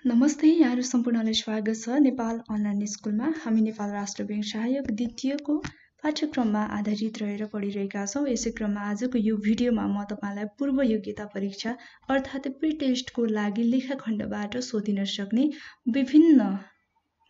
नमस्ते, यहाँहरु सम्पूर्णलाई स्वागत छ नेपाल अनलाइन स्कुलमा। हामी नेपाल राष्ट्र बैंक सहायक द्वितीयको पाठ्यक्रममा आधारित रहेर पढिरहेका छौं। यसै क्रममा आजको यो भिडियोमा म तपाईलाई पूर्व योग्यता परीक्षा अर्थात् प्री टेस्टको लागि लेखाखण्डबाट सोधिन सक्ने विभिन्न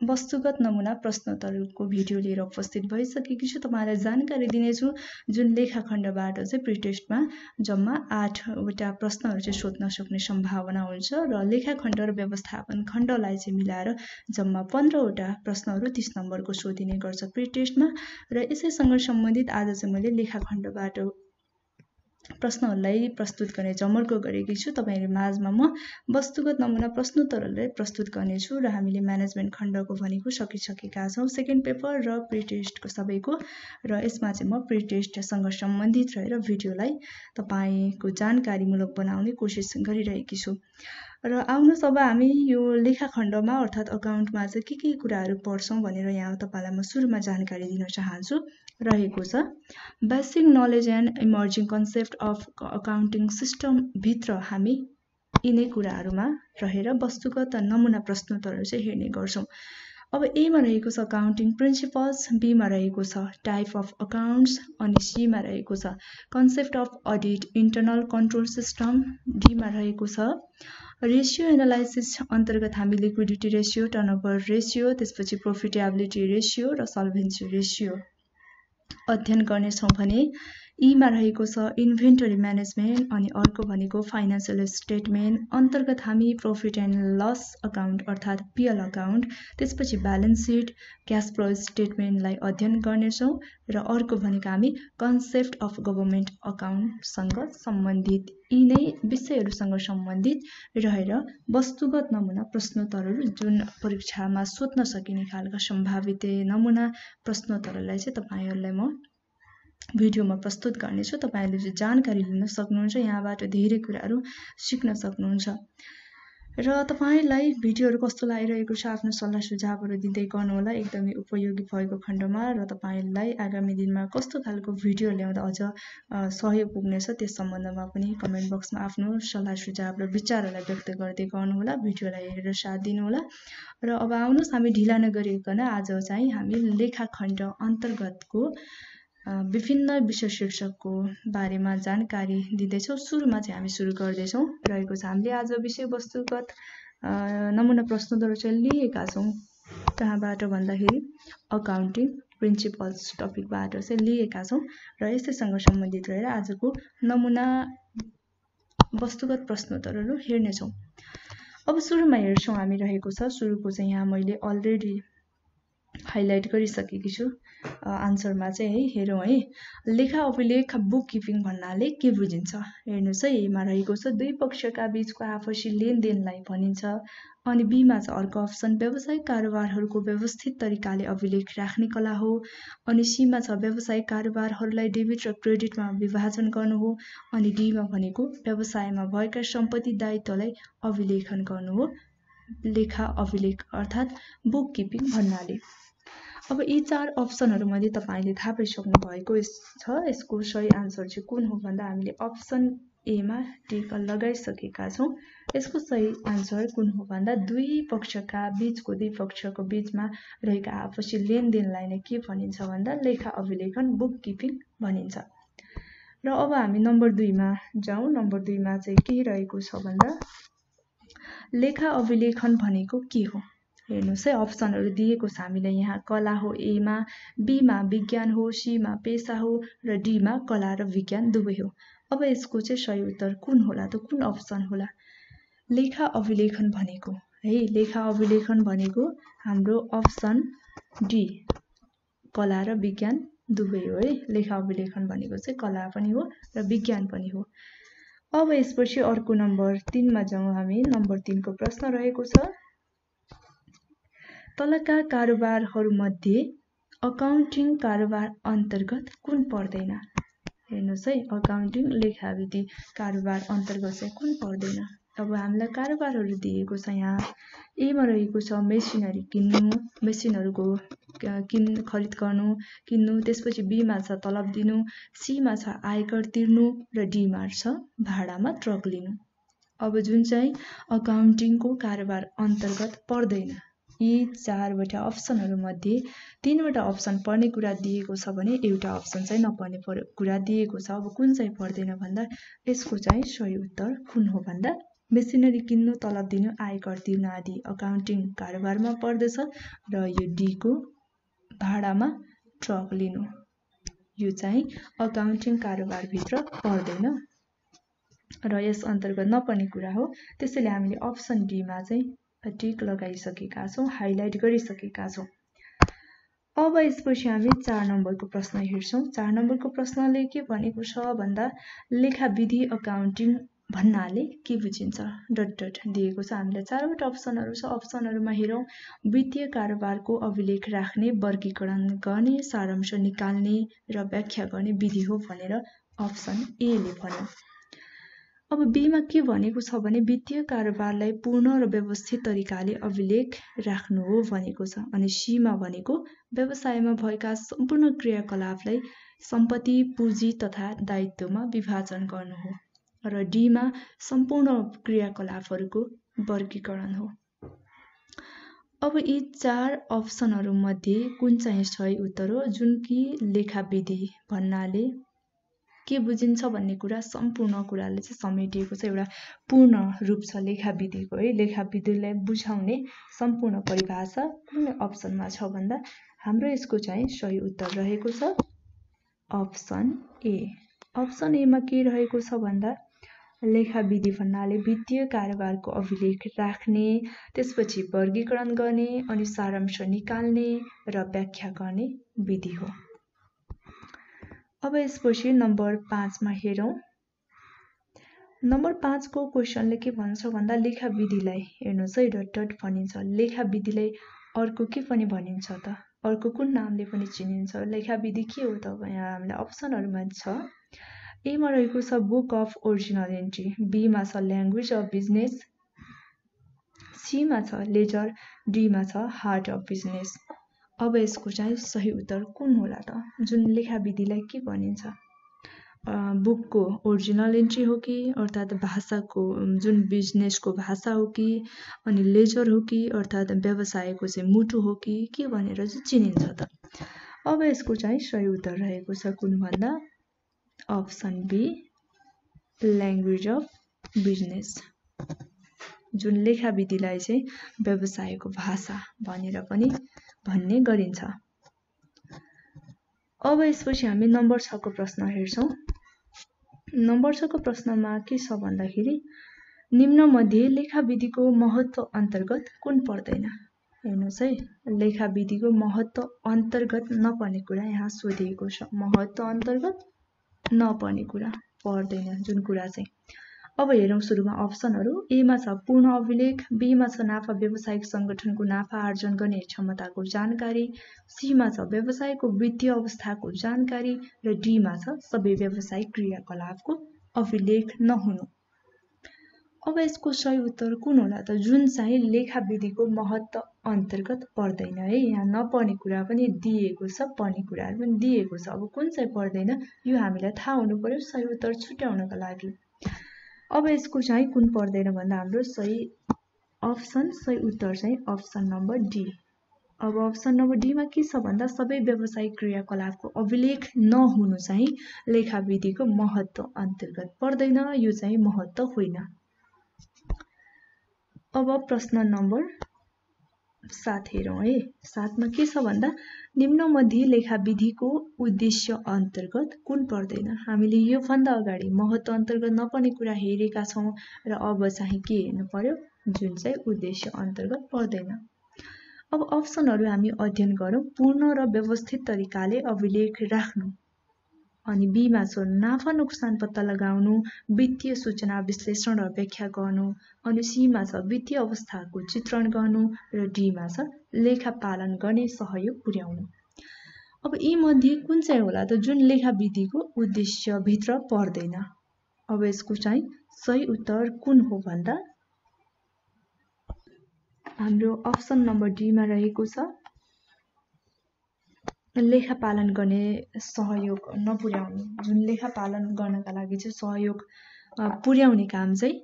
वस्तुगत नमुना प्रश्नोत्तरको भिडियो लिएर उपस्थित भइसकेकी छु। तपाईलाई जानकारी दिनेछु जुन लेखाखण्डबाट चाहिँ प्री टेस्टमा जम्मा 8 वटा प्रश्नहरु चाहिँ सोध्न सक्ने सम्भावना हुन्छ र लेखाखण्ड र व्यवस्थापन खण्डलाई चाहिँ मिलाएर जम्मा 15 वटा प्रश्नहरु 30 नम्बरको सोधिने गर्छ प्री टेस्टमा। र यसैसँग सम्बन्धित आज चाहिँ मैले लेखाखण्डबाट प्रश्नहरुलाई प्रस्तुत गर्ने जमर्को गरेकी छु। तपाईहरु माझमा म वस्तुगत नमुना प्रश्नोत्तरहरुलाई प्रस्तुत गर्नेछु र हामीले म्यानेजमेन्ट खण्डको भनेको सकिसकेका छौं सेकेन्ड पेपर र प्री टेस्टको सबैको। र यसमा चाहिँ म प्री टेस्टसँग सम्बन्धित रहेर भिडियोलाई तपाईको जानकारीमूलक बनाउने कोसिस गरिरहेकी छु। र आउनुस् अब हामी यो लेखाखण्डमा अर्थात् अकाउन्टमा चाहिँ के कुराहरु पढ्छौं भनेर यहाँ तपाईलाई म सुरुमा जानकारी दिन चाहन्छु। रहेको छ basic knowledge and emerging concept of accounting system भित्र हामी यिनै कुराहरुमा रहेर वस्तुगत नमुना प्रश्नोत्तरहरु चाहिँ हेर्ने गर्छौं। अब ए मा रहेको छ अकाउन्टिङ प्रिन्सिपल्स, बी मा रहेको छ टाइप अफ अकाउन्ट्स, अनि सी मा रहेको छ concept of audit internal control system, D मा रहेको छ रेशियो एनालाइसिस अन्तर्गत हामी लिक्विडिटी रेशियो, टर्नओभर रेशियो, त्यसपछि प्रॉफिटेबिलिटी रेशियो र सल्भेन्सी रेशियो अध्ययन गर्ने छौं भने ई मा रहेको छ इन्भेन्टरी म्यानेजमेन्ट, अनि अर्को भनेको फाइनान्शियल स्टेटमेन्ट अन्तर्गत हामी प्रॉफिट एन्ड लस अकाउन्ट अर्थात् पीएल अकाउन्ट, त्यसपछि ब्यालेन्स शीट, क्याश फ्लो स्टेटमेन्टलाई अध्ययन गर्ने छौं। र अर्को भनेको हामी कन्सेप्ट अफ गभर्नमेन्ट अकाउन्टसँग सम्बन्धित यिनै विषयहरुसँग सम्बन्धित रहेर वस्तुगत नमुना प्रश्नोत्तरहरु जुन परीक्षामा सोध्न सकिने खालका सम्भावित नमुना प्रश्नोत्तरलाई चाहिँ तपाईहरुलाई म भिडियोमा प्रस्तुत गर्नेछु। तपाईहरुले चाहिँ जानकारी लिन सक्नुहुन्छ, यहाँबाट धेरै कुराहरु सिक्न सक्नुहुन्छ। र तपाईलाई भिडियोहरु कस्तो लागिरहेको छ आफ्नो सल्लाह सुझावहरु दिँदै गर्नुहोला, एकदमै उपयोगी भएको खण्डमा। र तपाईलाई आगामी दिनमा कस्तो खालको भिडियो ल्याउँदा अझ सहयोग पुग्नेछ त्यस सम्बन्धमा पनि कमेन्ट बक्समा आफ्नो सल्लाह सुझाव र विचारहरुलाई व्यक्त गर्दै गर्नुहोला। भिडियोलाई हेरेर साथ दिनुहोला। र अब आउनुस् हामी ढिला नगरिकन आज चाहिँ हामी लेखाखण्ड अन्तर्गतको विभिन्न विषय शीर्षकको बारेमा जानकारी दिँदैछौं। सुरुमा चाहिँ हामी सुरु गर्दैछौं। रहेको छ हामीले आज विषयवस्तुगत नमुना प्रश्नोत्तर चाहिँ लिएका छौं कहाँबाट भन्दाखेरि अकाउन्टिङ प्रिन्सिपल्स टपिकबाट चाहिँ लिएका छौं। र यसैसँग सम्बन्धित रहेर आजको नमुना वस्तुगत प्रश्नोत्तरहरु हेर्ने छौं। अब सुरुमा हेर्छौं हामी रहेको छ सुरुको चाहिँ यहाँ मैले अलरेडी हाइलाइट गरिसकेकी छु आन्सरमा चाहिँ है। हेरौं है, लेखा अभिलेख बुक किपिङ भन्नाले के बुझिन्छ हेर्नुस् है। ए मा रहेको छ दुई पक्षका बीचको आपसी लेनदेनलाई भनिन्छ। अनि बी मा छ अर्को अप्सन व्यावसायिक कारोबारहरुको व्यवस्थित तरिकाले अभिलेख राख्ने कला हो। अनि सी मा छ व्यावसायिक कारोबारहरुलाई डेबिट र क्रेडिटमा विभाजन गर्नु हो। अनि डी मा भनेको व्यवसायमा भएका सम्पत्ति दायित्वलाई अभिलेखन गर्नु हो लेखा अभिलेख अर्थात् बुक किपिङ भन्नाले। अब यी चार अप्सनहरु मध्ये तपाईले थाहा पाइसक्नु भएको छ यसको सही आन्सर चाहिँ कुन हो भन्दा हामीले अप्सन ए मा टिक लगाइसकेका छौं। यसको सही आन्सर कुन हो भन्दा दुई पक्षको बीचमा रहेका आपसी लेनदेनलाई नै के भनिन्छ भन्दा लेखा अभिलेखन बुक किपिङ भनिन्छ। र अब हामी नम्बर 2 मा जाउँ। नम्बर 2 मा चाहिँ के रहेको छ भन्दा लेखा अभिलेखन भनेको के हो हेर्नुस् है। अप्सनहरु दिएको छ हामीलाई यहाँ कला हो ए मा, बी मा विज्ञान हो, सी मा पेशा हो र डी मा कला र विज्ञान दुवै हो। अब यसको चाहिँ सही उत्तर कुन होला त कुन अप्सन होला? लेखा अभिलेखन भनेको है, लेखा अभिलेखन भनेको हाम्रो अप्सन डी कला र विज्ञान दुवै हो है। लेखा अभिलेखन भनेको चाहिँ कला पनि हो र विज्ञान पनि हो। अब यसपछि अर्को नम्बर 3 मा जाउँ हामी। नम्बर 3 को प्रश्न रहेको छ तलका कारोबारहरुमध्ये अकाउन्टिङ कारोबार अन्तर्गत कुन पर्दैन हेर्नुस् है। अकाउन्टिङ लेखाविधि कारोबार अन्तर्गत चाहिँ कुन पर्दैन? अब हामीलाई कारोबारहरु दिएको छ यहाँ। ए मा रहेको छ मेसिनरी किन्नु, मेसिनहरुको खरिद गर्नु किन्नु, त्यसपछि बी मा छ तलब दिनु, सी मा छ आयकर तिर्नु र डी मा छ भाडामा ट्रक लिनु। अब जुन चाहिँ अकाउन्टिङको कारोबार अन्तर्गत पर्दैन, यी 4वटा अप्सनहरू मध्ये 3वटा अप्सन पर्ने कुरा दिएको छ भने एउटा अप्सन चाहिँ नपर्ने कुरा दिएको छ। अब कुन चाहिँ पर्दैन भन्दा यसको चाहिँ सही उत्तर कुन हो भन्दा मेसिनरी किन्नु, तलब दिनु, आयकर तिर्न आदि अकाउन्टिङ कारोबारमा पर्दछ र यो डी को भाडामा ट्रक लिनु यो चाहिँ अकाउन्टिङ कारोबारभित्र पर्दैन र यस अन्तर्गत नपर्ने कुरा हो। त्यसैले हामीले अप्सन डी मा चाहिँ टिक लगाइसकेका छौं, हाइलाइट गरिसकेका छौं। अब यसपछि हामी 4 नम्बरको प्रश्न हेर्छौं। 4 नम्बरको प्रश्नले के भनेको छ भन्दा लेखा विधि अकाउन्टिङ भन्नाले के बुझिन्छ डट डट दिएको छ। हामीलाई 4वटा अप्सनहरू छ। अप्सनहरूमा हेरौं, वित्तीय कारोबारको अभिलेख राख्ने, वर्गीकरण गर्ने, सारांश निकाल्ने र व्याख्या गर्ने विधि हो भनेर अप्सन ए ले भन्यो। अब बी मा के भनेको छ भने वित्तीय कारोबारलाई पूर्ण र व्यवस्थित तरिकाले अभिलेख राख्नु हो भनेको छ। अनि सी मा भनेको व्यवसायमा भएका सम्पूर्ण क्रियाकलापलाई सम्पत्ति, पुँजी तथा दायित्वमा विभाजन गर्नु हो र डी मा सम्पूर्ण क्रियाकलापहरूको वर्गीकरण हो। अब यी 4 अप्सनहरू मध्ये कुन चाहिँ सही उत्तर हो? जुन कि लेखा विधि भन्नाले के बुझिन्छ भन्ने कुरा सम्पूर्ण कुराले चाहिँ समेटिएको छ। एउटा पूर्ण रूप छ लेखा विधिको है। लेखा विधिलाई बुझाउने सम्पूर्ण परिभाषा कुन अप्सनमा छ भन्दा हाम्रो यसको चाहिँ सही उत्तर रहेको छ अप्सन ए। अप्सन ए मा के रहेको छ भन्दा लेखा विधि भन्नाले वित्तीय कारोबारको अभिलेख राख्ने, त्यसपछि वर्गीकरण गर्ने अनि सारांश निकाल्ने र व्याख्या गर्ने विधि हो। अब यसपछि नम्बर 5 मा हेरौं। नम्बर 5 को क्वेशनले के भन्छ भन्दा लेखा विधिलाई हेर्नुस् है डट डट भनिन्छ। लेखा विधिलाई अर्को के पनि भनिन्छ त? अर्को कुन नामले पनि चिनिन्छ? लेखा विधि के हो त? यहाँ हामीलाई अप्सनहरुमा छ। ए मा रहेको छ book of original entry, B मा छ ल्याङ्ग्वेज अफ बिजनेस, सी मा छ लेजर, डी मा छ हार्ट अफ बिजनेस। अब यसको चाहिँ सही उत्तर कुन होला त? जुन लेखा विधिलाई के भनिन्छ? बुकको ओरिजिनल एन्ट्री हो कि अर्थात भाषाको जुन बिजनेसको भाषा हो कि अनि लेजर हो कि अर्थात व्यवसायको चाहिँ मुटु हो कि के भनेर चाहिँ चिनिन्छ त? अब यसको चाहिँ सही उत्तर रहेको छ कुन भन्दा option B language of business. जुन लेखा विधिलाई चाहिँ व्यवसायको भाषा भनेर पनि भन्ने गरिन्छ। अब यसपछि हामी नम्बर 6 को प्रश्न हेर्छौं। नम्बर 6 को प्रश्नमा के छ भन्दाखेरि निम्न मध्ये लेखा विधिको महत्व अन्तर्गत कुन पर्दैन? हेर्नुस् है, लेखा विधिको महत्व अन्तर्गत नपर्ने कुरा यहाँ सोधिएको छ। महत्व अन्तर्गत नपर्ने कुरा पर्दैन जुन कुरा चाहिँ। अब हेरौं सुरुमा अप्सनहरु। ए मा छ पूर्ण अभिलेख, बी मा छ नाफा व्यावसायिक संगठनको नाफा आर्जन गर्ने क्षमताको जानकारी, सी मा छ व्यवसायको वित्तीय अवस्थाको जानकारी र डी मा छ सबै व्यावसायिक क्रियाकलापको अभिलेख नहुनु। अब यसको सही उत्तर कुन होला त? जुन चाहिँ लेखा विधिको महत्व अन्तर्गत पर्दैन है। यहाँ नपर्ने कुरा पनि दिएको छ, पर्ने कुराहरु पनि दिएको छ। अब कुन चाहिँ पर्दैन यो हामीलाई थाहा हुनु पर्यो सही उत्तर छुट्याउनका लागि। अब यसको चाहिँ कुन पर्दैन भन्दा हाम्रो सही उत्तर चाहिँ अप्सन नम्बर डी। अब अप्सन नम्बर डी मा के छ भन्दा सबै व्यावसायिक क्रियाकलापको अभिलेख नहुनु चाहिँ लेखा विधिको महत्व अन्तर्गत पर्दैन, यो चाहिँ महत्व होइन। अब प्रश्न नम्बर 7 हेरौं है। 7 मा के छ भन्दा निम्न मध्ये लेखा विधिको उद्देश्य अन्तर्गत कुन पर्दैन? हामीले यो भन्दा अगाडि महत्व अन्तर्गत नपर्ने कुरा हेरेका छौं र अब चाहिँ के हेर्नु पर्यो? जुन चाहिँ उद्देश्य अन्तर्गत पर्दैन। अब अप्सनहरु हामी अध्ययन गरौं। पूर्ण र व्यवस्थित तरिकाले अभिलेख राख्नु, अनि बी मा छ नाफा नोक्सान पत्ता लगाउनु, वित्तीय सूचना विश्लेषण र व्याख्या गर्नु, अनि सी मा छ वित्तीय अवस्थाको चित्रण गर्नु र डी मा छ लेखा पालन गर्ने सहयोग पुर्याउनु। अब यी मध्ये कुन चाहिँ होला त जुन लेखा विधिको उद्देश्य भित्र पर्दैन? अब यसको चाहिँ सही उत्तर कुन हो भन्दा हाम्रो अप्सन नम्बर डी मा रहेको छ लेखा पालन गर्ने सहयोग नपुर्याउने। जुन लेखा पालन गर्नका लागि चाहिँ सहयोग पुर्याउने काम चाहिँ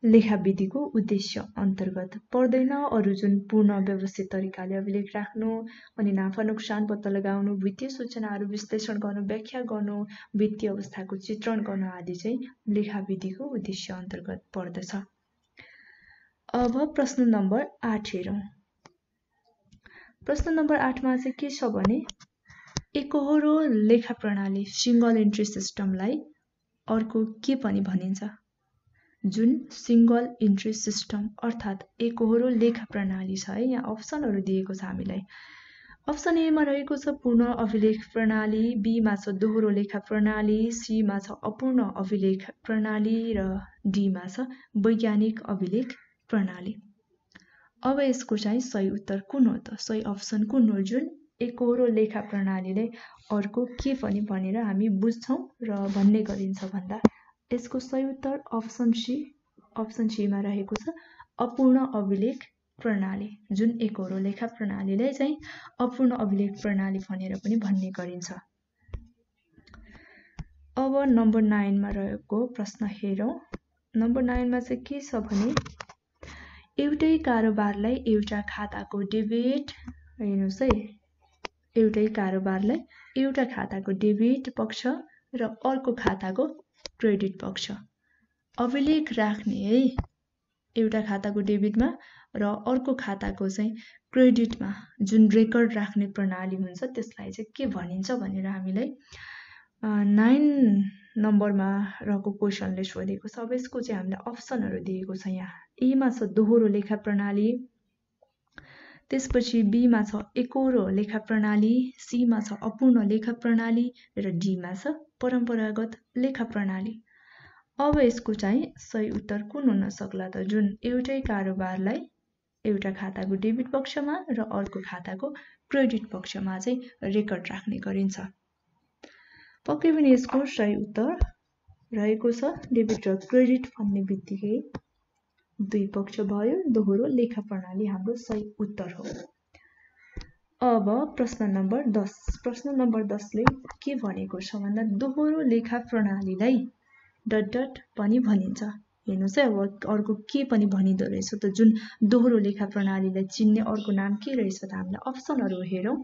लेखाविधिको उद्देश्य अन्तर्गत पर्दैन। अरू जुन पूर्ण व्यवस्थित तरिकाले अभिलेख राख्नु अनि नाफा नोक्सान पत्ता लगाउनु, वित्तीय सूचनाहरू विश्लेषण गर्नु, व्याख्या गर्नु, वित्तीय अवस्थाको चित्रण गर्नु आदि चाहिँ लेखाविधिको उद्देश्य अन्तर्गत पर्दछ। अब प्रश्न नम्बर 8 हेरौँ। प्रश्न नम्बर 8 मा चाहिँ के छ भने एकहोरो लेखा प्रणाली सिंगल एन्ट्री सिस्टमलाई अर्को के पनि भनिन्छ? जुन सिंगल इन्ट्री सिस्टम अर्थात् एकहोरो लेखा प्रणाली छ है। यहाँ अप्सनहरू दिएको छ हामीलाई। अप्सन ए मा रहेको छ पूर्ण अभिलेख प्रणाली, बी मा छ दोहोरो लेखा प्रणाली, सी मा छ अपूर्ण अभिलेख प्रणाली र डी मा छ वैज्ञानिक अभिलेख प्रणाली। अब यसको चाहिँ सही उत्तर कुन हो त? सही अप्सन कुन हो? जुन एकहोरो लेखा प्रणालीले अर्को के पनि भनेर हामी बुझ्छौं र भन्ने गरिन्छ भन्दा यसको सही उत्तर अप्सन सी। अप्सन सी मा रहेको छ अपूर्ण अभिलेख प्रणाली। जुन एकहोरो लेखा प्रणालीलाई चाहिँ अपूर्ण अभिलेख प्रणाली भनेर पनि भन्ने गरिन्छ। अब नम्बर 9 मा रहेको प्रश्न हेरौं। नम्बर 9 मा चाहिँ के छ भने एउटै कारोबारलाई एउटा खाताको डेबिट, हेर्नुस् है, एउटै कारोबारलाई एउटा खाताको डेबिट पक्ष र अर्को खाताको क्रेडिट पक्ष अभिलेख राख्ने है। एउटा खाताको डेबिटमा र अर्को खाताको चाहिँ क्रेडिटमा जुन रेकर्ड राख्ने प्रणाली हुन्छ त्यसलाई चाहिँ के भनिन्छ भनेर हामीलाई 9 नम्बरमा रहेको क्वेशनले सोधेको छ। अब यसको चाहिँ हामीलाई अप्सनहरू दिएको छ। यहाँ ए मा छ दोहोरो लेखा प्रणाली, त्यसपछि बी मा छ एकहोरो लेखा प्रणाली, सी मा छ अपूर्ण लेखा प्रणाली र डी मा छ परम्परागत लेखा प्रणाली। अब यसको चाहिँ सही उत्तर कुन हुन सक्ला त? जुन एउटै कारोबारलाई एउटा खाताको डेबिट पक्षमा र अर्को खाताको क्रेडिट पक्षमा चाहिँ रेकर्ड राख्ने गरिन्छ। पक्कै पनि यसको सही उत्तर रहेको छ डेबिट र क्रेडिट भन्ने बित्तिकै दुई पक्ष भयो, दोहोरो लेखा प्रणाली हाम्रो सही उत्तर हो। अब प्रश्न नम्बर 10। प्रश्न नम्बर 10 ले के भनेको छ भन्दा दोहोरो लेखा प्रणालीलाई ... पनि भनिन्छ। हेर्नुस् है, अब अर्को के पनि भनिदो रहेछ त? जुन दोहोरो लेखा प्रणालीलाई चिन्ने अर्को नाम के रहेछ त? हामीलाई अप्सनहरू हेरौं।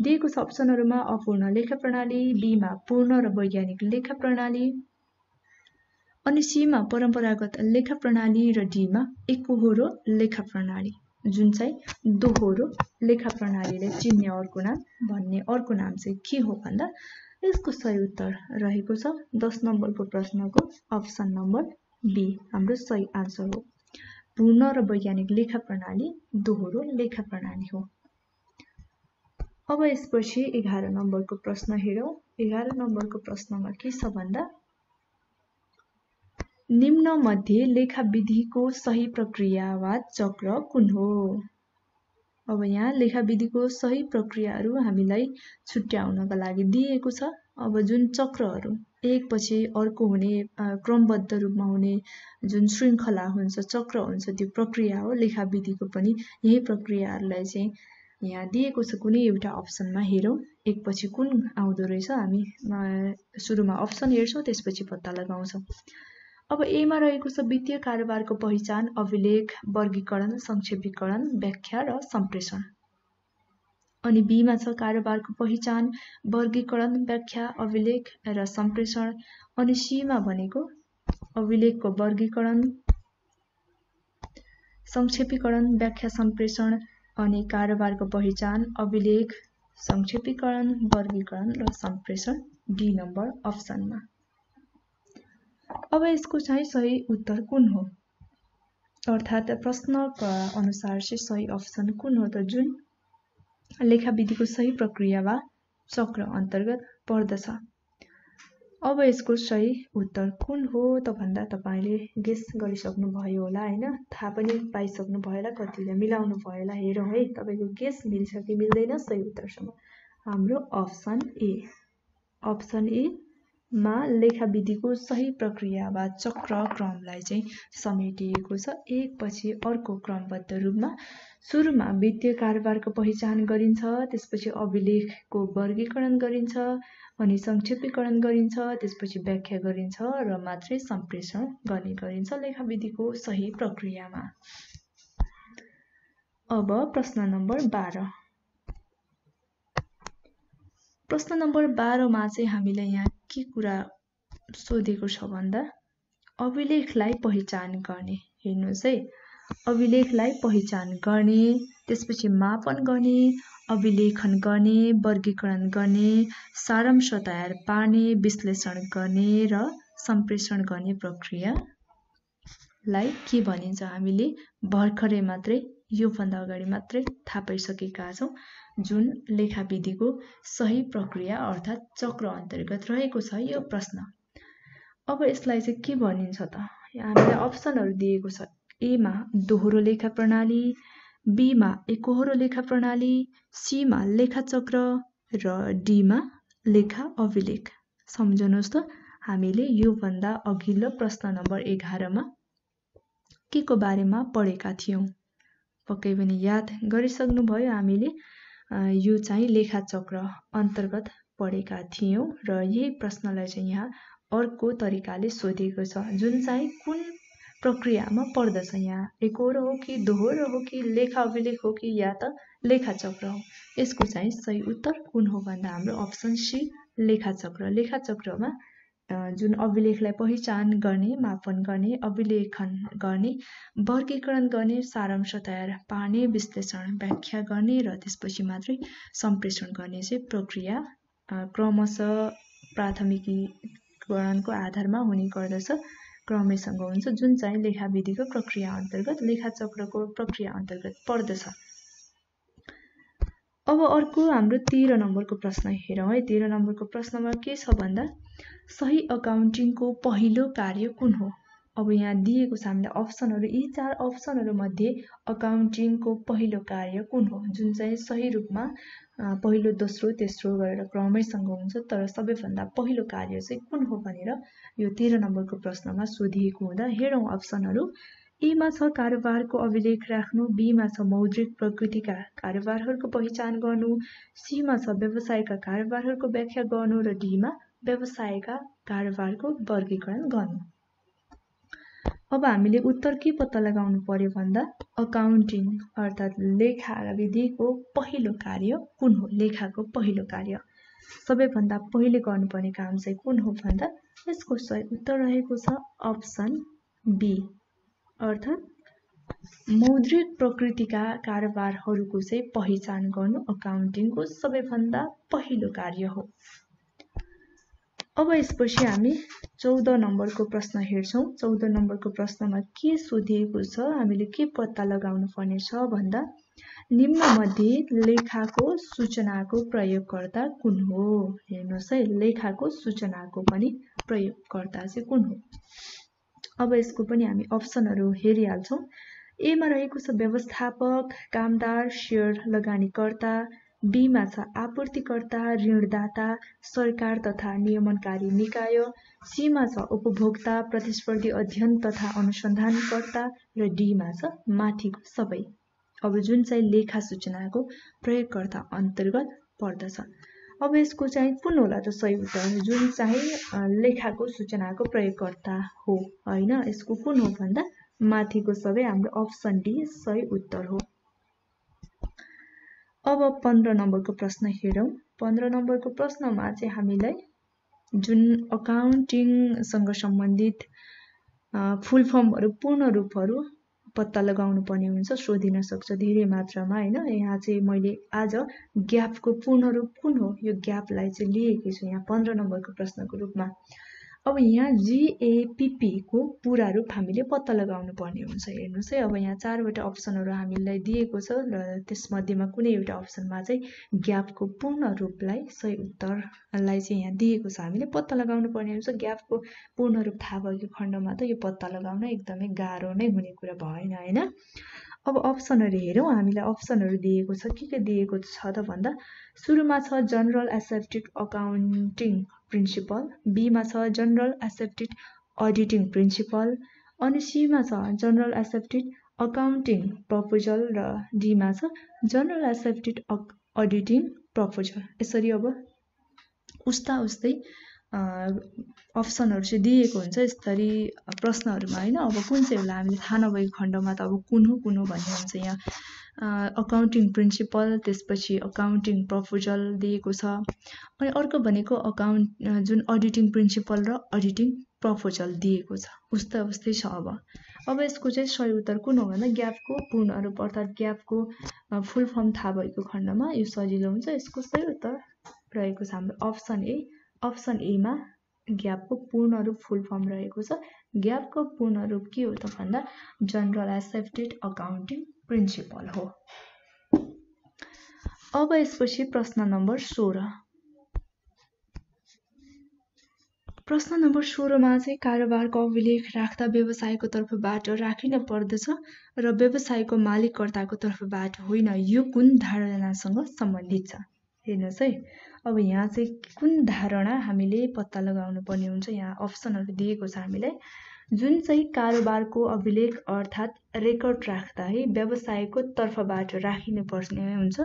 दिएको छ अप्सनहरूमा अपूर्ण लेखा प्रणाली, बी मा पूर्ण र वैज्ञानिक लेखा प्रणाली, अनि सी मा परम्परागत लेखा प्रणाली र डी मा एकहोरो लेखा प्रणाली। जुन चाहिँ दोहोरो लेखा प्रणालीले चिन्ने अर्को नाम भन्ने अर्को नाम चाहिँ के हो भन्दा यसको सही उत्तर रहेको छ 10 नम्बरको प्रश्नको अप्सन नम्बर बी हाम्रो सही आन्सर हो। पूर्ण र वैज्ञानिक लेखा प्रणाली दोहोरो लेखा प्रणाली हो। अब यसपछि 11 नम्बरको प्रश्न हेरौं। 11 नम्बरको प्रश्नमा के छ भन्दा निम्न मध्ये लेखा विधिको सही प्रक्रिया वा चक्र कुन हो? अब यहाँ लेखा विधिको सही प्रक्रियाहरू हामीलाई छुट्याउनका लागि दिएको छ। अब जुन चक्रहरू एक पछि अर्को हुने क्रमबद्ध रूपमा हुने जुन श्रृङ्खला हुन्छ, चक्र हुन्छ, त्यो प्रक्रिया हो लेखा विधिको पनि। यही प्रक्रियाहरूलाई चाहिँ यहाँ दिएको छ। कुनै एउटा अप्सनमा हेरौं एक पछि कुन आउँदो रहेछ। हामी सुरुमा अप्सन हेर्छौं त्यसपछि पत्ता लगाउँछौं। अब ए मा रहेको छ वित्तीय कारोबारको पहिचान, अभिलेख, वर्गीकरण, संक्षेपीकरण, व्याख्या र सम्प्रेषण। अनि बी मा छ कारोबारको पहिचान, वर्गीकरण, व्याख्या, अभिलेख र सम्प्रेषण। अनि सी मा भनेको अभिलेखको वर्गीकरण, संक्षेपीकरण, व्याख्या, सम्प्रेषण अनि कारोबारको पहिचान, अभिलेख, संक्षेपीकरण, वर्गीकरण र सम्प्रेषण डी नम्बर अप्सनमा। अब यसको चाहिँ सही उत्तर कुन हो? अर्थात् प्रश्नका अनुसार चाहिँ सही अप्सन कुन हो त? जुन लेखा विधिको सही प्रक्रिया वा चक्र अन्तर्गत पर्दछ। अब यसको सही उत्तर कुन हो त भन्दा तपाईले गेस गरिसक्नु भयो होला हैन? थाहा पनि पाइसक्नु भयो होला, कतिले मिलाउनु भयो होला। हेरौं है तपाईको गेस मिल्छ कि मिल्दैन सही उत्तरसँग। हाम्रो अप्सन ए मा लेखाविधिको सही प्रक्रिया वा चक्र क्रमलाई चाहिँ समेटिएको छ। एक पछि अर्को क्रमबद्ध रूपमा सुरुमा वित्तीय कारोबारको पहिचान गरिन्छ, त्यसपछि अभिलेखको वर्गीकरण गरिन्छ, अनि संक्षेपीकरण गरिन्छ, त्यसपछि व्याख्या गरिन्छ र मात्रै सम्प्रेषण गर्ने गरिन्छ लेखाविधिको सही प्रक्रियामा। अब प्रश्न नम्बर 12। प्रश्न नम्बर 12 मा चाहिँ हामीलाई यहाँ के कुरा सोधेको छ भन्दा अभिलेखलाई पहिचान गर्ने। हेर्नुहोस् है, अभिलेखलाई पहिचान गर्ने, त्यसपछि मापन गर्ने, अभिलेखन गर्ने, वर्गीकरण गर्ने, सारांश तयार पार्ने, विश्लेषण गर्ने र सम्प्रेषण गर्ने प्रक्रियालाई के भनिन्छ? हामीले भर्खरै मात्रै योभन्दा अगाडि मात्रै थाहा पाइसकेका छौँ, जुन लेखाविधिको सही प्रक्रिया अर्थात् चक्र अन्तर्गत रहेको छ यो प्रश्न। अब यसलाई चाहिँ के भनिन्छ त? हामीलाई अप्सनहरू दिएको छ। ए मा दोहोरो लेखा प्रणाली, बी मा एकहोरो लेखा प्रणाली, सी मा लेखा चक्र र डी मा लेखा अभिलेख। सम्झनुहोस् त, हामीले योभन्दा अघिल्लो प्रश्न नम्बर 11 मा के को बारेमा पढेका थियौँ? पक्कै पनि याद गरिसक्नुभयो। हामीले यो चाहिँ लेखा चक्र अन्तर्गत पढेका थियौँ र यही प्रश्नलाई चाहिँ यहाँ अर्को तरिकाले सोधेको छ, जुन चाहिँ कुन प्रक्रियामा पर्दछ। यहाँ एकहोरो हो कि दोहोरो हो कि लेखा अभिलेख हो कि या त लेखा चक्र हो? यसको चाहिँ सही उत्तर कुन हो भन्दा हाम्रो अप्सन सी लेखा चक्र। लेखा चक्रमा जुन अभिलेखलाई पहिचान गर्ने, मापन गर्ने, अभिलेखन गर्ने, वर्गीकरण गर्ने, सारांश तयार पार्ने, विश्लेषण व्याख्या गर्ने र त्यसपछि मात्रै सम्प्रेषण गर्ने चाहिँ प्रक्रिया क्रमशः प्राथमिकीकरणको आधारमा हुने गर्दछ, क्रमैसँग हुन्छ, जुन चाहिँ लेखाविधिको प्रक्रिया अन्तर्गत, लेखा चक्रको प्रक्रिया अन्तर्गत पर्दछ। अब अर्को हाम्रो 13 नम्बरको प्रश्न हेरौँ है। 13 नम्बरको प्रश्नमा के छ भन्दा सही अकाउन्टिङको पहिलो कार्य कुन हो? अब यहाँ दिएको छ हामीलाई अप्सनहरू। यी 4 अप्सनहरू मध्ये अकाउन्टिङको पहिलो कार्य कुन हो? जुन चाहिँ सही रूपमा पहिलो, दोस्रो, तेस्रो गरेर क्रमैसँग हुन्छ, तर सबैभन्दा पहिलो कार्य चाहिँ कुन हो भनेर यो 13 नम्बरको प्रश्नमा सोधिएको हुँदा हेरौँ अप्सनहरू। ए मा छ कारोबारको अभिलेख राख्नु, बी मा छ मौद्रिक प्रकृतिका कारोबारहरूको पहिचान गर्नु, सी मा छ व्यवसायका कारोबारहरूको व्याख्या गर्नु र डी मा व्यवसायका कारोबारको वर्गीकरण गर्नु। अब हामीले उत्तर के पत्ता लगाउनु पर्यो भन्दा अकाउन्टिङ अर्थात् लेखाविधिको पहिलो कार्य कुन हो? लेखाको पहिलो कार्य सबैभन्दा पहिले गर्नुपर्ने काम चाहिँ कुन हो भन्दा यसको सही उत्तर रहेको छ अप्सन बी अर्थात् मौद्रिक प्रकृतिका कारोबारहरूको चाहिँ पहिचान गर्नु अकाउन्टिङको सबैभन्दा पहिलो कार्य हो। अब यसपछि हामी 14 नम्बरको प्रश्न हेर्छौँ। 14 नम्बरको प्रश्नमा के सोधिएको छ, हामीले के पत्ता लगाउनु पर्ने छ भन्दा निम्नमध्ये लेखाको सूचनाको प्रयोगकर्ता कुन हो? हेर्नुहोस् है, लेखाको सूचनाको पनि प्रयोगकर्ता चाहिँ कुन हो? अब यसको पनि हामी अप्सनहरू हेरिहाल्छौँ। ए मा रहेको छ व्यवस्थापक, कामदार, शेयर लगानीकर्ता, बी मा छ आपूर्तिकर्ता, ऋणदाता, सरकार तथा नियमनकारी निकाय, सी मा छ उपभोक्ता, प्रतिस्पर्धी अध्ययन तथा अनुसन्धानकर्ता र डी मा छ माथिको सबै। अब जुन चाहिँ लेखा सूचनाको प्रयोगकर्ता अन्तर्गत पर्दछ। अब यसको चाहिँ कुन होला त सही उत्तर? जुन चाहिँ लेखाको सूचनाको प्रयोगकर्ता हो हैन, यसको कुन हो भन्दा माथिको सबै, हाम्रो अप्सन डी सही उत्तर हो। अब 15 नम्बरको प्रश्न हेरौँ। 15 नम्बरको प्रश्नमा चाहिँ हामीलाई जुन अकाउन्टिङसँग सम्बन्धित फुल फर्महरू, पूर्ण रूपहरू पत्ता लगाउनु पर्ने हुन्छ, सोधिन सक्छ धेरै मात्रामा हैन। यहाँ चाहिँ मैले आज ग्यापको पूर्ण रूप कुन हो यो ग्यापलाई चाहिँ लिएको छु यहाँ 15 नम्बरको प्रश्नको रूपमा। अब यहाँ जीएपीपी को पूरा रूप हामीले पत्ता लगाउनु पर्ने हुन्छ। हेर्नुहोस् है, अब यहाँ 4 वटा अप्सनहरू हामीलाई दिएको छ र त्यसमध्येमा कुनै एउटा अप्सनमा चाहिँ ग्यापको पूर्ण रूपलाई सही उत्तरलाई चाहिँ यहाँ दिएको छ, हामीले पत्ता लगाउनु पर्ने हुन्छ। ग्यापको पूर्ण रूप थाहा भएको खण्डमा त यो पत्ता लगाउन एकदमै गाह्रो नै हुने कुरा भएन हैन। अब अप्सनहरू हेरौँ। हामीलाई अप्सनहरू दिएको छ, के दिएको छ त भन्दा सुरुमा छ जनरल एसेप्टिक अकाउन्टिङ प्रिन्सिपल, बीमा छ जनरल एक्सेप्टेड अडिटिङ प्रिन्सिपल, अनि सीमा छ जनरल एक्सेप्टेड अकाउन्टिङ प्रपोजल र डीमा छ जनरल एक्सेप्टेड अडिटिङ प्रपोजल। यसरी अब उस्तै अप्सनहरू चाहिँ दिएको हुन्छ यसरी प्रश्नहरूमा हैन। अब कुन चाहिँ होला हामीले थाहा नभएको खण्डमा त अब कुन हो भन्ने हुन्छ। यहाँ अकाउन्टिङ प्रिन्सिपल, त्यसपछि अकाउन्टिङ प्रपोजल दिएको छ। अनि अर्को भनेको जुन अडिटिङ प्रिन्सिपल र अडिटिङ प्रपोजल दिएको छ। उस्तै छ। अब यसको चाहिँ सही उत्तर कुन हो भन्दा ग्यापको पूर्ण रूप अर्थात् ग्यापको फुल फर्म थाहा भएको खण्डमा यो सजिलो हुन्छ। यसको सही उत्तर रहेको छ हाम्रो अप्सन ए मा ग्यापको पूर्ण रूप फुल फर्म रहेको छ। ग्यापको पूर्ण रूप के हो त भन्दा जनरल एक्सेप्टेड अकाउन्टिङ प्रिन्सिपल हो। अब यसपछि प्रश्न नम्बर 16। प्रश्न नम्बर 16 मा चाहिँ कारोबारको अभिलेख राख्दा व्यवसायको तर्फबाट राखिन पर्दछ र व्यवसायको मालिककर्ताको तर्फबाट होइन, यो कुन धारणासँग सम्बन्धित छ? हेर्नुहोस् है, अब यहाँ चाहिँ कुन धारणा हामीले पत्ता लगाउनु पर्ने हुन्छ। यहाँ अप्सनहरू दिएको छ हामीलाई। जुन चाहिँ कारोबारको अभिलेख अर्थात् रेकर्ड राख्दा है व्यवसायको तर्फबाट राखिनु पर्ने हुन्छ,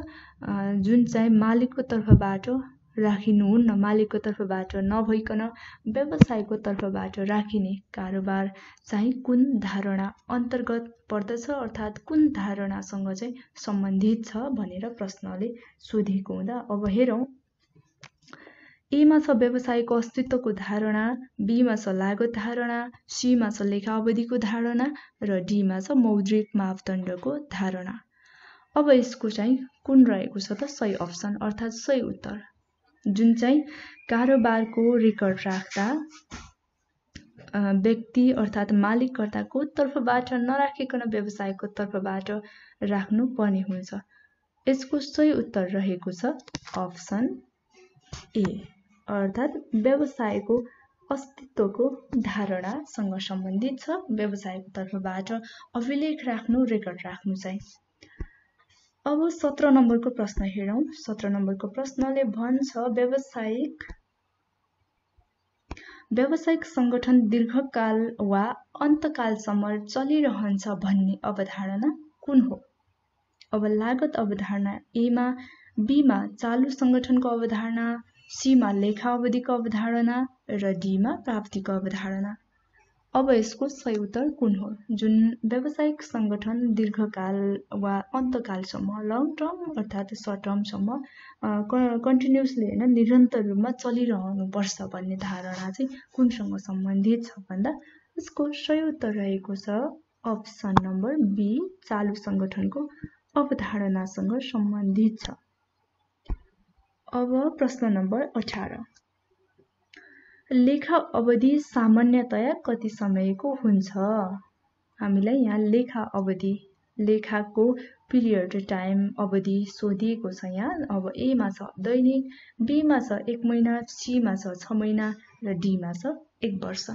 जुन चाहिँ मालिकको तर्फबाट राखिनुहुन्न, मालिकको तर्फबाट नभइकन व्यवसायको तर्फबाट राखिने कारोबार चाहिँ कुन धारणा अन्तर्गत पर्दछ अर्थात् कुन धारणासँग चाहिँ सम्बन्धित छ भनेर प्रश्नले सोधेको हुँदा अब हेरौँ। एमा छ व्यवसायको अस्तित्वको धारणा, बीमा छ लागत धारणा, सीमा छ लेखा अवधिको धारणा र डीमा छ मौद्रिक मापदण्डको धारणा। अब यसको चाहिँ कुन रहेको छ त सही अप्सन अर्थात् सही उत्तर। जुन चाहिँ कारोबारको रेकर्ड राख्दा व्यक्ति अर्थात् मालिककर्ताको तर्फबाट नराखिकन व्यवसायको तर्फबाट राख्नु पर्ने हुन्छ। यसको सही उत्तर रहेको छ अप्सन ए अर्थात् व्यवसायको अस्तित्वको धारणासँग सम्बन्धित छ। व्यवसायको तर्फबाट अभिलेख राख्नु, रेकर्ड राख्नु चाहिँ। अब 17 नम्बरको प्रश्न हेरौँ। 17 नम्बरको प्रश्नले भन्छ व्यावसायिक संगठन दीर्घकाल वा अन्तकालसम्म चलिरहन्छ भन्ने अवधारणा कुन हो? अब लागत अवधारणा एमा, बीमा चालु संगठनको अवधारणा, सीमा लेखा अवधिको अवधारणा र डीमा प्राप्तिको अवधारणा। अब यसको सही उत्तर कुन हो? जुन व्यावसायिक संगठन दीर्घकाल वा अन्तकालसम्म लङ टर्म अर्थात् सर्ट टर्मसम्म कन्टिन्युसली हैन निरन्तर रूपमा चलिरहनु पर्छ भन्ने धारणा चाहिँ कुनसँग सम्बन्धित छ भन्दा यसको सही उत्तर रहेको छ अप्सन नम्बर बी चालु संगठनको अवधारणासँग सम्बन्धित छ। अब प्रश्न नम्बर 18। लेखा अवधि सामान्यतया कति समयको हुन्छ? हामीलाई यहाँ लेखा अवधि, लेखाको पिरियड टाइम अवधि सोधिएको छ यहाँ। अब एमा छ दैनिक, बीमा छ 1 महिना, सीमा छ 6 महिना र डीमा छ 1 वर्ष।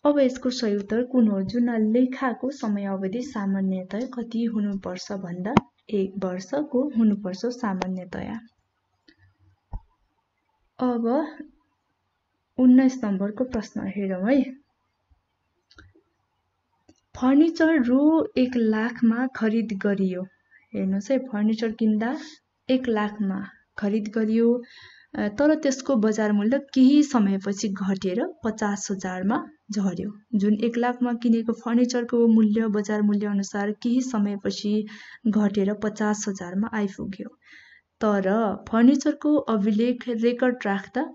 अब यसको सही उत्तर कुन हो? जुन लेखाको समय अवधि सामान्यतया कति हुनुपर्छ भन्दा 1 वर्षको हुनुपर्छ सामान्यतया। अब 19 नम्बरको प्रश्न हेरौँ है। फर्निचर रु 1 लाखमा खरिद गरियो। हेर्नुहोस् है, फर्निचर किन्दा 1 लाखमा खरिद गरियो तर त्यसको बजार मूल्य केही समयपछि घटेर 50,000मा झर्यो। जुन 1 लाखमा किनेको फर्निचरको मूल्य बजार मूल्य अनुसार केही समयपछि घटेर 50,000मा आइपुग्यो। तर फर्निचरको अभिलेख रेकर्ड राख्दा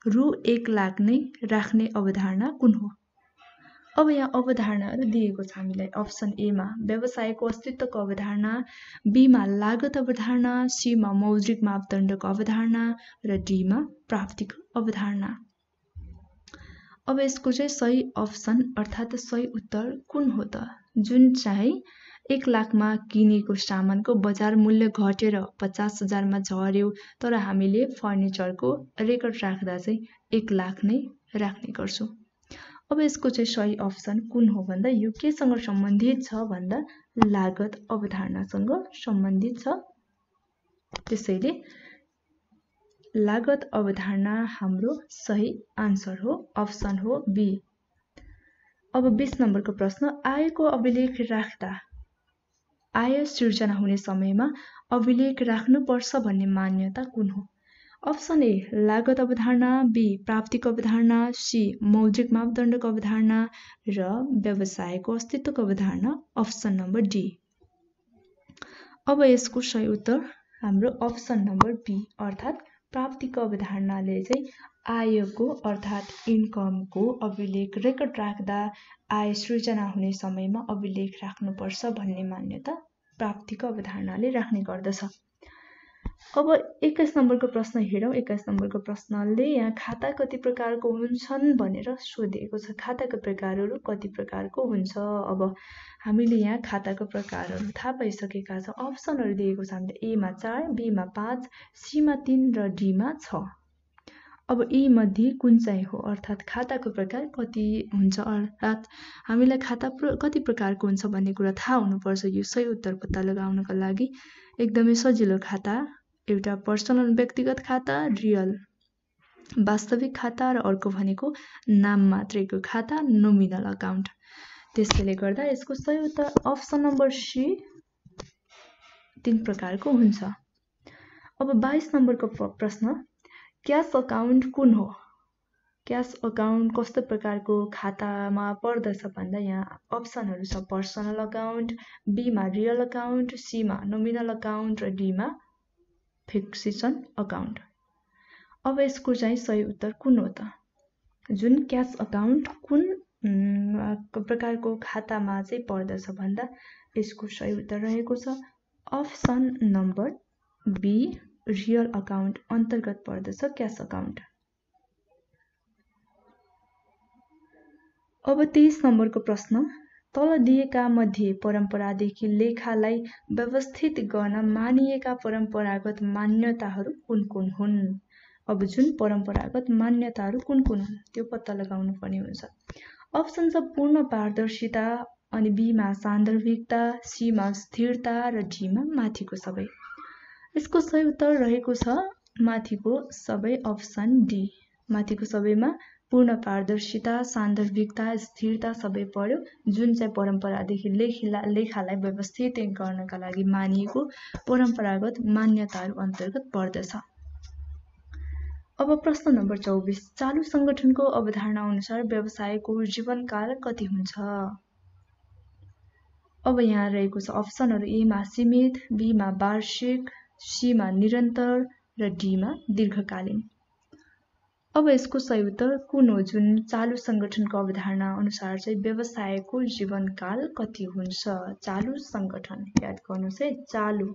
रु 1 लाख नै राख्ने अवधारणा कुन हो? अब यहाँ अवधारणाहरू दिएको छ हामीलाई। अप्सन एमा व्यवसायको अस्तित्वको अवधारणा, बीमा लागत अवधारणा, सीमा मौद्रिक मापदण्डको अवधारणा र डीमा प्राप्तिको अवधारणा। अब यसको चाहिँ सही अप्सन अर्थात् सही उत्तर कुन हो त? जुन चाहिँ 1 लाखमा किनेको सामानको बजार मूल्य घटेर 50,000मा झर्यो तर हामीले फर्निचरको रेकर्ड राख्दा चाहिँ 1 लाख नै राख्ने गर्छौँ। अब यसको चाहिँ सही अप्सन कुन हो भन्दा यो केसँग सम्बन्धित छ भन्दा लागत अवधारणासँग सम्बन्धित छ। त्यसैले लागत अवधारणा हाम्रो सही आन्सर हो, अप्सन हो बी। अब 20 नम्बरको प्रश्न, आयको अभिलेख राख्दा आय सृजना हुने समयमा अभिलेख राख्नुपर्छ भन्ने मान्यता कुन हो? अप्सन ए लागत अवधारणा, बी प्राप्तिको अवधारणा, सी मौद्रिक मापदण्डको अवधारणा र व्यवसायको अस्तित्वको अवधारणा, अप्सन नम्बर डी। अब यसको सही उत्तर हाम्रो अप्सन नम्बर बी अर्थात् प्राप्तिको अवधारणाले चाहिँ आयको अर्थात् इन्कमको अभिलेख रेकर्ड राख्दा आय सृजना हुने समयमा अभिलेख राख्नुपर्छ भन्ने मान्यता प्राप्तिको अवधारणाले राख्ने गर्दछ। अब 21 नम्बरको प्रश्न हेरौँ। 21 नम्बरको प्रश्नले यहाँ खाता कति प्रकारको हुन्छन् भनेर सोधिएको छ। खाताको प्रकारहरू कति प्रकारको हुन्छ? अब हामीले यहाँ खाताको प्रकारहरू थाहा पाइसकेका छौँ। अप्सनहरू दिएको छ हामीले, ए मा 4, बी मा 5, सी मा 3 र डी मा 6। अब यी मध्ये कुन चाहिँ हो अर्थात् खाताको प्रकार कति हुन्छ, अर्थात् हामीलाई खाता कति प्रकारको हुन्छ भन्ने कुरा थाहा हुनुपर्छ। यो सही उत्तर पत्ता लगाउनका लागि एकदमै सजिलो। खाता एउटा पर्सनल व्यक्तिगत खाता, रियल वास्तविक खाता र अर्को भनेको नाम मात्रैको खाता, नोमिनल अकाउन्ट। त्यसैले गर्दा यसको सही उत्तर अप्सन नम्बर सी 3 प्रकारको हुन्छ। अब 22 नम्बरको प्रश्न, क्यास अकाउन्ट कुन हो? क्यास अकाउन्ट कस्तो प्रकारको खातामा पर्दछ भन्दा यहाँ अप्सनहरू छ, पर्सनल अकाउन्ट, बी मा रियल अकाउन्ट, सी मा नोमिनल अकाउन्ट र डी मा फिक्सेसन अकाउन्ट। अब यसको चाहिँ सही उत्तर कुन हो त? जुन क्यास अकाउन्ट कुन प्रकारको खातामा चाहिँ पर्दछ भन्दा यसको सही उत्तर रहेको छ option number B real account अन्तर्गत पर्दछ क्यास अकाउन्ट। अब 23 नम्बरको प्रश्न, तल दिएका मध्ये परम्परादेखि लेखालाई व्यवस्थित गर्न मानिएका परम्परागत मान्यताहरू कुन कुन हुन्? अब जुन परम्परागत मान्यताहरू कुन कुन हुन् त्यो पत्ता लगाउनु पर्ने हुन्छ। अप्सन छ पूर्ण पारदर्शिता, अनि बी मा सान्दर्भिकता, सी मा स्थिरता र डी मा माथिको सबै। यसको सही उत्तर रहेको छ माथिको सबै, अप्सन डी। माथिको सबैमा पूर्ण पारदर्शिता, सान्दर्भिकता, स्थिरता सबै पर्यो, जुन चाहिँ परम्परादेखि लेखालाई व्यवस्थित गर्नका लागि मानिएको परम्परागत मान्यताहरू अन्तर्गत पर्दछ। अब प्रश्न नम्बर 24, चालु संगठनको अवधारणा अनुसार व्यवसायको जीवनकाल कति हुन्छ? अब यहाँ रहेको छ अप्सनहरू, ए मा सीमित, बी मा वार्षिक, सी मा निरन्तर र डी मा दीर्घकालीन। अब यसको सही उत्तर कुन हो? जुन चालु संगठनको अवधारणा अनुसार चाहिँ व्यवसायको जीवनकाल कति हुन्छ? चालु संगठन याद गर्नुहोस् है, चालु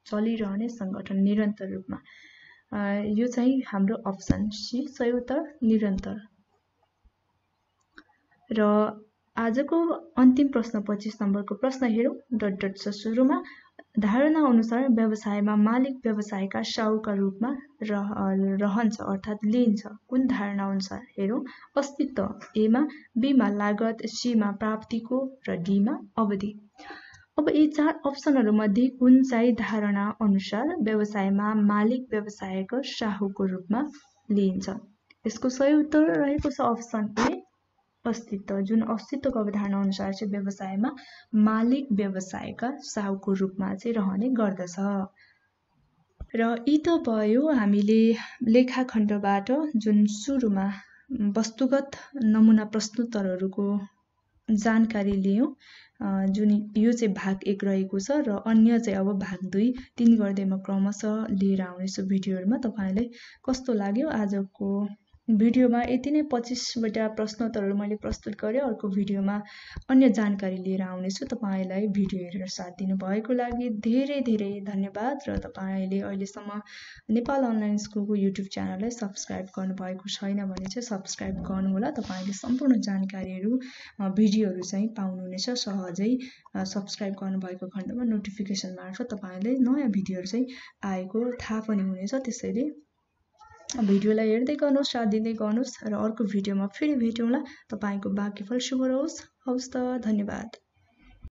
चलिरहने संगठन निरन्तर रूपमा, यो चाहिँ हाम्रो अप्सन सी सही उत्तर निरन्तर। र आजको अन्तिम प्रश्न 25 नम्बरको प्रश्न हेरौँ। डट डट छ सुरुमा, धारणा अनुसार व्यवसायमा मालिक व्यवसायका साहुका रूपमा रहन्छ अर्थात् लिन्छ। कुन धारणा अनुसार हेरौँ? अस्तित्व, ए मा, बी मा लागत, सी मा प्राप्तिको र डी मा अवधि। अब यी 4 अप्सनहरू मध्ये कुन चाहिँ धारणा अनुसार व्यवसायमा मालिक व्यवसायको साहुको रूपमा लिइन्छ? यसको सही उत्तर रहेको छ अप्सन ए अस्तित्व। जुन अस्तित्वको अवधारणा अनुसार चाहिँ व्यवसायमा मालिक व्यवसायका साहुको रूपमा चाहिँ रहने गर्दछ। र यी त भयो हामीले लेखाखण्डबाट जुन सुरुमा वस्तुगत नमुना प्रश्नोत्तरहरूको जानकारी लियौँ, जुन यो चाहिँ भाग 1 रहेको छ र अन्य चाहिँ अब भाग 2, 3 गर्दै म क्रमशः लिएर आउनेछु भिडियोहरुमा। तपाईलाई कस्तो लाग्यो आजको भिडियोमा? यति नै 25 वटा प्रश्नोत्तरहरू मैले प्रस्तुत गरेँ। अर्को भिडियोमा अन्य जानकारी लिएर आउनेछु। तपाईलाई भिडियो हेरेर साथ दिनु भएको लागि धेरै धेरै धन्यवाद। र तपाईले अहिलेसम्म नेपाल अनलाइन स्कुलको युट्युब च्यानललाई सब्स्क्राइब गर्नुभएको छैन भने चाहिँ सब्स्क्राइब गर्नुहोला। तपाईले सम्पूर्ण जानकारीहरू भिडियोहरू चाहिँ पाउनुहुनेछ सहजै। सब्स्क्राइब गर्नुभएको खण्डमा नोटिफिकेसन मार्फत तपाईले नयाँ भिडियोहरू चाहिँ आएको थाहा पनि हुनेछ। त्यसैले भिडियोलाई हेर्दै गर्नुहोस्, साथ दिँदै गर्नुहोस् र अर्को भिडियोमा फेरि भेटौँला। तपाईको बाँकी फल शुभ रहोस्। हवस् त, धन्यवाद।